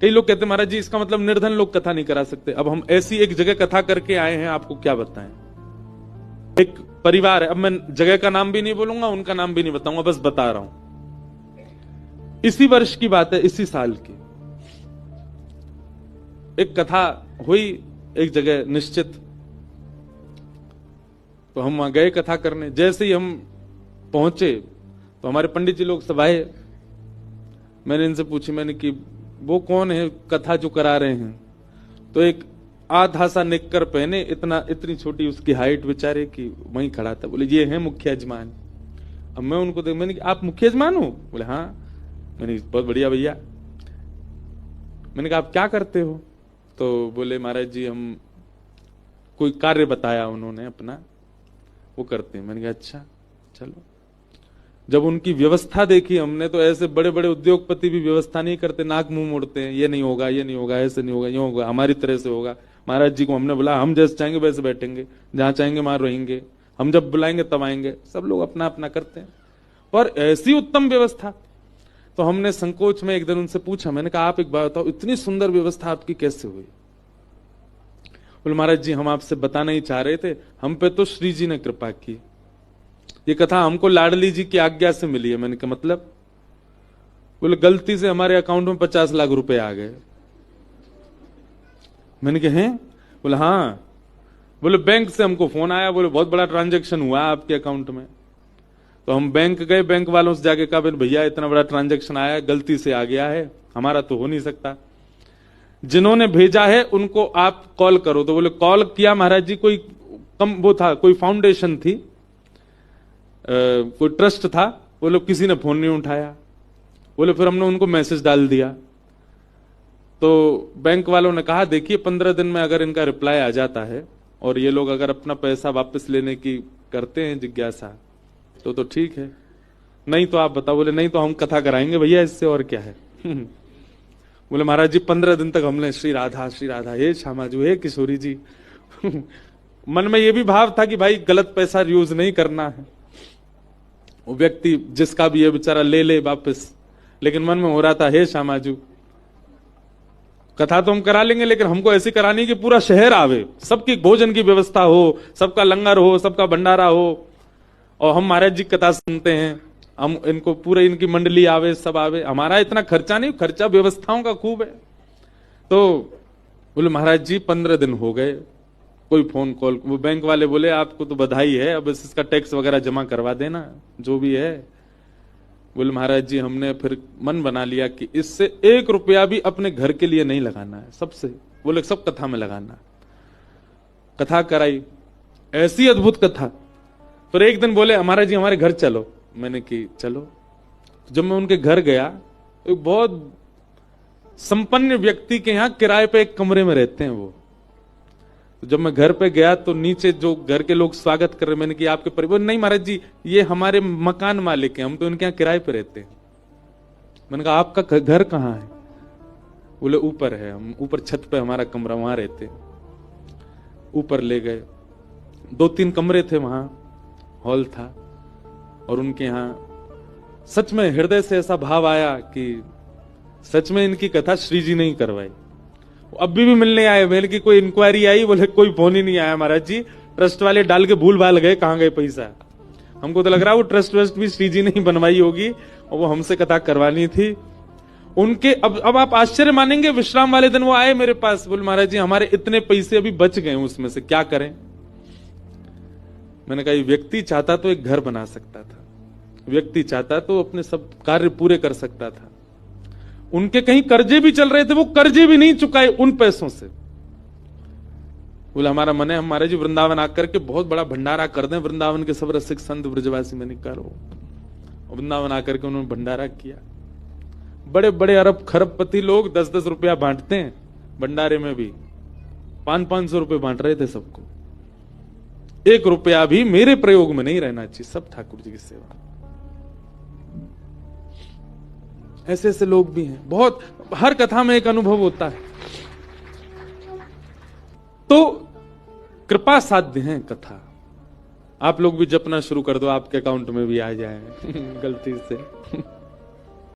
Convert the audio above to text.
कई लोग कहते हैं महाराज जी इसका मतलब निर्धन लोग कथा नहीं करा सकते। अब हम ऐसी एक जगह कथा करके आए हैं, आपको क्या बताएं। एक परिवार है, अब मैं जगह का नाम भी नहीं बोलूंगा, उनका नाम भी नहीं बताऊंगा, बस बता रहा हूं। इसी वर्ष की बात है, इसी साल की एक कथा हुई एक जगह निश्चित, तो हम वहां गए कथा करने। जैसे ही हम पहुंचे तो हमारे पंडित जी लोग सब आए। मैंने इनसे पूछी, मैंने कि वो कौन है कथा जो करा रहे हैं? तो एक आधा सा निक्कर पहने, इतनी छोटी उसकी हाइट बेचारे की, वहीं खड़ा था। बोले ये है मुख्य यजमान। अब मैं उनको देख, मैंने आप मुख्य यजमान हो? बोले हाँ। मैंने बहुत बढ़िया भैया। मैंने कहा आप क्या करते हो? तो बोले महाराज जी हम, कोई कार्य बताया उन्होंने अपना, वो करते हैं। मैंने कहा अच्छा चलो। जब उनकी व्यवस्था देखी हमने, तो ऐसे बड़े बड़े उद्योगपति भी व्यवस्था नहीं करते, नाक मुंह मोड़ते हैं, ये नहीं होगा, ये नहीं होगा, ऐसे नहीं होगा, ये होगा, हमारी तरह से होगा। महाराज जी को हमने बोला हम जैसे चाहेंगे वैसे बैठेंगे, जहां चाहेंगे वहां रहेंगे, हम जब बुलाएंगे तब आएंगे। सब लोग अपना अपना करते हैं, और ऐसी उत्तम व्यवस्था। तो हमने संकोच में एक दिन उनसे पूछा, मैंने कहा आप एक बात बताओ, इतनी सुंदर व्यवस्था आपकी कैसे हुई? बोले महाराज जी हम आपसे बताना ही चाह रहे थे, हम पे तो श्री जी ने कृपा की, ये कथा हमको लाडली जी की आज्ञा से मिली है। मैंने कहा मतलब? बोले गलती से हमारे अकाउंट में 50 लाख रुपए आ गए। मैंने कहा हैं? बोले हाँ। बोले बैंक से हमको फोन आया, बोले बहुत बड़ा ट्रांजैक्शन हुआ आपके अकाउंट में। तो हम बैंक गए, बैंक वालों से जाके कहा भैया इतना बड़ा ट्रांजैक्शन आया, गलती से आ गया है, हमारा तो हो नहीं सकता, जिन्होंने भेजा है उनको आप कॉल करो। तो बोले कॉल किया महाराज जी, कोई वो था, कोई फाउंडेशन थी, कोई ट्रस्ट था। बोले किसी ने फोन नहीं उठाया। बोले फिर हमने उनको मैसेज डाल दिया। तो बैंक वालों ने कहा देखिए 15 दिन में अगर इनका रिप्लाई आ जाता है और ये लोग अगर अपना पैसा वापस लेने की करते हैं जिज्ञासा तो ठीक है, नहीं तो आप बताओ। बोले नहीं तो हम कथा कराएंगे भैया इससे, और क्या है। बोले महाराज जी 15 दिन तक हमने श्री राधा हे श्यामाजू हे किशोरी जी। मन में ये भी भाव था कि भाई गलत पैसा यूज नहीं करना है, वो व्यक्ति जिसका भी ये बेचारा ले ले वापस, लेकिन मन में हो रहा था हे श्यामाजू कथा तो हम करा लेंगे, लेकिन हमको ऐसी करानी कि पूरा शहर आवे, सबकी भोजन की व्यवस्था हो, सबका लंगर हो, सबका भंडारा हो, और हम महाराज जी कथा सुनते हैं, हम इनको पूरे इनकी मंडली आवे, सब आवे, हमारा इतना खर्चा नहीं, खर्चा व्यवस्थाओं का खूब है। तो बोले महाराज जी 15 दिन हो गए, कोई फोन कॉल। वो बैंक वाले बोले आपको तो बधाई है, अब इसका टैक्स वगैरह जमा करवा देना जो भी है। बोले महाराज जी हमने फिर मन बना लिया कि इससे 1 रुपया भी अपने घर के लिए नहीं लगाना है, सबसे बोले सब कथा में लगाना। कथा कराई, ऐसी अद्भुत कथा। फिर एक दिन बोले महाराज जी हमारे घर चलो। मैंने कि चलो। जब मैं उनके घर गया, एक बहुत संपन्न व्यक्ति के यहां किराए पे एक कमरे में रहते हैं वो। तो जब मैं घर पे गया तो नीचे जो घर के लोग स्वागत कर रहे, मैंने कि आपके परिवार? नहीं महाराज जी ये हमारे मकान मालिक हैं, हम तो इनके यहाँ किराए पे रहते हैं। मैंने कहा आपका घर कहाँ है? बोले ऊपर है, हम ऊपर छत पे हमारा कमरा, वहां रहते हैं। ऊपर ले गए, 2-3 कमरे थे, वहां हॉल था, और उनके यहाँ सच में हृदय से ऐसा भाव आया कि सच में इनकी कथा श्री जी ने ही करवाई। अभी भी मिलने आए, मैंने की कोई इंक्वायरी आई? बोले कोई फोन ही नहीं आया महाराज जी, ट्रस्ट वाले डाल के भूल भाल गए, कहां गए पैसा। हमको तो लग रहा है वो ट्रस्ट वस्ट भी श्री जी ने ही बनवाई होगी, और वो हमसे कथा करवानी थी उनके। अब आप आश्चर्य मानेंगे, विश्राम वाले दिन वो आए मेरे पास, बोले महाराज जी हमारे इतने पैसे अभी बच गए, उसमें से क्या करें। मैंने कहा ये व्यक्ति चाहता तो एक घर बना सकता था, व्यक्ति चाहता तो अपने सब कार्य पूरे कर सकता था। उनके कहीं कर्जे भी चल रहे थे, वो कर्जे भी नहीं चुकाए उन पैसों से। बोले हमारा मन है हम महाराज जी वृंदावन आकर के बहुत बड़ा भंडारा कर दें, वृंदावन के सब रसिक संत ब्रजवासी। मैंने कहा वृंदावन आकर के उन्होंने भंडारा किया। बड़े बड़े अरब खरबपति लोग 10-10 रुपया बांटते हैं भंडारे में भी, 500-500 रुपए बांट रहे थे सबको। 1 रुपया भी मेरे प्रयोग में नहीं रहना चाहिए, सब ठाकुर जी की सेवा। ऐसे ऐसे लोग भी हैं बहुत, हर कथा में एक अनुभव होता है। तो कृपा साध्य है कथा। आप लोग भी जपना शुरू कर दो, आपके अकाउंट में भी आ जाए गलती से।